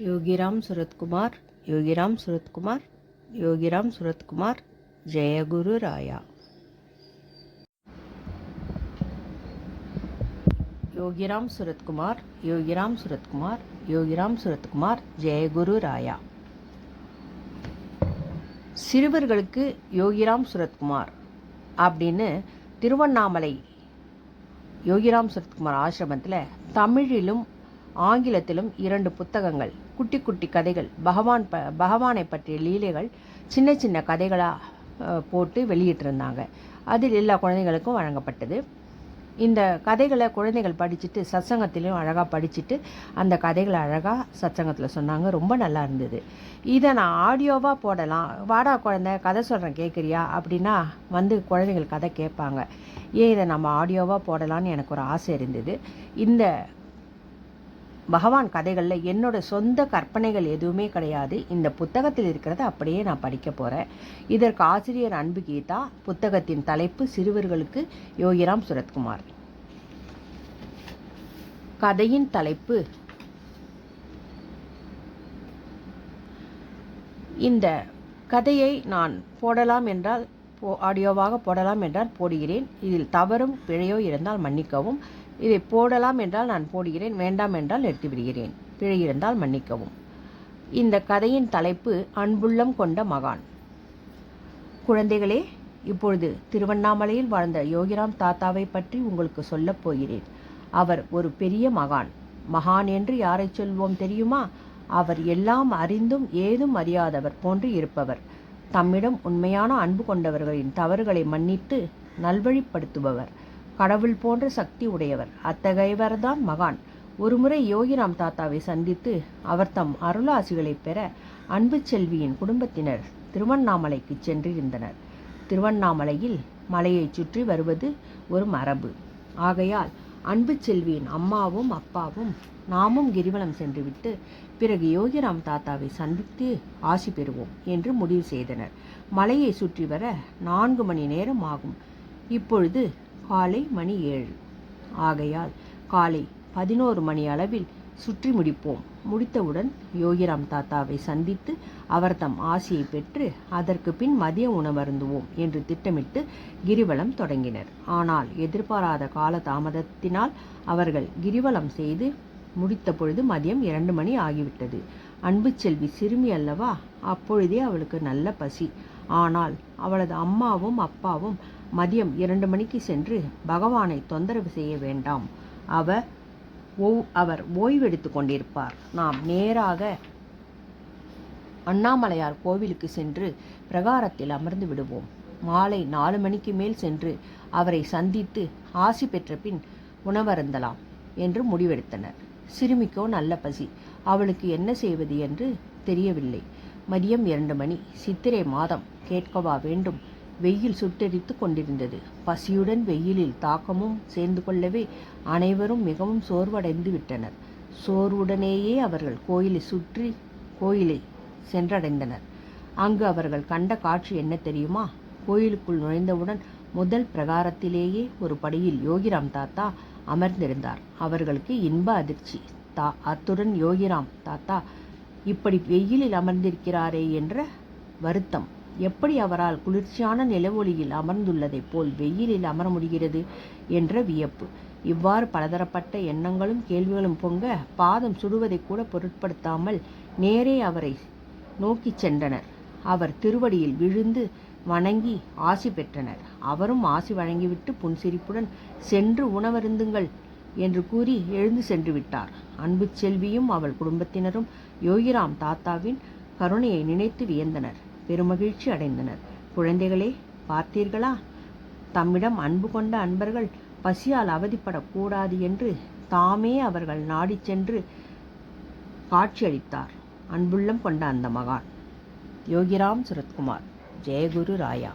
योगीराम सूरतकुमार, योगीराम सूरतकुमार, योगीराम सूरतकुमार, जय गुरु राया। योगीराम सूरतकुमार, योगीराम सूरतकुमार, योगीराम सूरतकुमार, जय गुरु राया। சிறுவர்களுக்கு யோகிராம் சுரத்குமார் அப்படின்னு திருவண்ணாமலை யோகிராம் சுரத்குமார் ஆசிரமத்தில் தமிழிலும் ஆங்கிலத்திலும் 2 புத்தகங்கள், குட்டி குட்டி கதைகள், பகவானை பற்றிய லீலைகள் சின்ன சின்ன கதைகளாக போட்டு வெளியிட்டிருந்தாங்க. அதில் எல்லா குழந்தைகளுக்கும் வழங்கப்பட்டது. இந்த கதைகளை குழந்தைகள் படிச்சுட்டு சத்சங்கத்திலையும் அழகாக படிச்சுட்டு அந்த கதைகளை அழகாக சத்சங்கத்தில் சொன்னாங்க. ரொம்ப நல்லா இருந்தது. இதை நான் ஆடியோவாக போடலாம், வாடா குழந்தை கதை சொல்கிறேன் கேட்குறியா அப்படின்னா வந்து குழந்தைகள் கதை கேட்பாங்க. ஏன் இதை நம்ம ஆடியோவாக போடலான்னு எனக்கு ஒரு ஆசை இருந்தது. இந்த பகவான் கதைகளில் என்னோடய சொந்த கற்பனைகள் எதுவுமே கிடையாது. இந்த புத்தகத்தில் இருக்கிறத அப்படியே நான் படிக்க போகிறேன். இதற்கு ஆசிரியர் அன்பு கீதா. புத்தகத்தின் தலைப்பு சிறுவர்களுக்கு யோகிராம் சுரத்குமார். கதையின் தலைப்பு, இந்த கதையை நான் போடலாம் என்றால் ஆடியோவாக போடலாம் என்றால் போடுகிறேன். இதில் தவறும் பிழையோ இருந்தால் மன்னிக்கவும். இதை போடலாம் என்றால் நான் போடுகிறேன், வேண்டாம் என்றால் எடுத்து விடுகிறேன். பிழை இருந்தால் மன்னிக்கவும். இந்த கதையின் தலைப்பு அன்புள்ளம் கொண்ட மகான். குழந்தைகளே, இப்பொழுது திருவண்ணாமலையில் வாழ்ந்த யோகிராம் தாத்தாவை பற்றி உங்களுக்கு சொல்லப் போகிறேன். அவர் ஒரு பெரிய மகான். மகான் என்று யாரை சொல்வோம் தெரியுமா? அவர் எல்லாம் அறிந்தும் ஏதும் அறியாதவர் போன்று இருப்பவர். தம்மிடம் உண்மையான அன்பு கொண்டவர்களின் தவறுகளை மன்னித்து நல்வழிப்படுத்துபவர். கடவுள் போன்ற சக்தி உடையவர். அத்தகையவர்தான் மகான். ஒருமுறை யோகிராம் தாத்தாவை சந்தித்து அவர் தம் அருளாசிகளை பெற அன்பு செல்வியின் குடும்பத்தினர் திருவண்ணாமலைக்கு சென்றிருந்தனர். திருவண்ணாமலையில் மலையை சுற்றி வருவது ஒரு மரபு. ஆகையால் அன்பு செல்வியின் அம்மாவும் அப்பாவும் நாமும் கிரிவலம் சென்றுவிட்டு பிறகு யோகிராம் தாத்தாவை சந்தித்து ஆசி பெறுவோம் என்று முடிவு செய்தனர். மலையை சுற்றி வர 4 மணி நேரம் ஆகும். இப்பொழுது காலை மணி 7. ஆகையால் காலை 11 மணி அளவில் சுற்றி முடிப்போம். முடித்தவுடன் யோகிராம் தாத்தாவை சந்தித்து அவர் தம் ஆசியை பெற்று அதற்கு பின் மதிய உணவருந்துவோம் என்று திட்டமிட்டு கிரிவலம் தொடங்கினர். ஆனால் எதிர்பாராத கால தாமதத்தினால் அவர்கள் கிரிவலம் செய்து முடித்த பொழுது மதியம் 2 மணி ஆகிவிட்டது. அன்பு செல்வி சிறுமி அல்லவா, அப்பொழுதே அவளுக்கு நல்ல பசி. ஆனால் அவளது அம்மாவும் அப்பாவும் மதியம் 2 மணிக்கு சென்று பகவானை தொந்தரவு செய்ய வேண்டாம், அவர் ஓய்வெடுத்து கொண்டிருப்பார், நாம் நேராக அண்ணாமலையார் கோவிலுக்கு சென்று பிரகாரத்தில் அமர்ந்து விடுவோம். மாலை 4 மணிக்கு மேல் சென்று அவரை சந்தித்து ஆசி பெற்ற பின் உணவருந்தலாம் என்று முடிவெடுத்தனர். சிறுமிக்கோ நல்ல பசி. அவளுக்கு என்ன செய்வது என்று தெரியவில்லை. மதியம் 2 மணி. சித்திரை மாதம், கேட்கவா வேண்டும். வெயில் சுட்டெரித்து கொண்டிருந்தது. பசியுடன் வெயிலில் தாக்கமும் சேர்ந்து கொள்ளவே அனைவரும் மிகவும் சோர்வடைந்து விட்டனர். சோர்வுடனேயே அவர்கள் கோயிலை சென்றடைந்தனர். அங்கு அவர்கள் கண்ட காட்சி என்ன தெரியுமா? கோயிலுக்குள் நுழைந்தவுடன் முதல் பிரகாரத்திலேயே ஒரு படியில் யோகிராம் தாத்தா அமர்ந்திருந்தார். அவர்களுக்கு இன்ப அதிர்ச்சி. அத்துடன் யோகிராம் தாத்தா இப்படி வெயிலில் அமர்ந்திருக்கிறாரே என்ற வருத்தம். எப்படி அவரால் குளிர்ச்சியான நிலவொளியில் அமர்ந்துள்ளதைப் போல் வெயிலில் அமர முடிகிறது என்ற வியப்பு. இவ்வாறு பலதரப்பட்ட எண்ணங்களும் கேள்விகளும் பொங்க பாதம் சுடுவதை கூட பொருட்படுத்தாமல் நேரே அவரை நோக்கி சென்றனர். அவர் திருவடியில் விழுந்து வணங்கி ஆசி பெற்றனர். அவரும் ஆசி வழங்கிவிட்டு புன்சிரிப்புடன் சென்று உணவருந்துங்கள் என்று கூறி எழுந்து சென்று விட்டார். அன்பு செல்வியும் அவள் குடும்பத்தினரும் யோகிராம் தாத்தாவின் கருணையை நினைத்து வியந்தனர், பெருமகிழ்ச்சி அடைந்தனர். குழந்தைகளே, பார்த்தீர்களா? தம்மிடம் அன்பு கொண்ட அன்பர்கள் பசியால் அவதிப்படக்கூடாது என்று தாமே அவர்கள் நாடி சென்று காட்சியளித்தார். அன்புள்ளம் கொண்ட அந்த மகான் யோகிராம் சுரத்குமார். ஜெய குரு ராயா.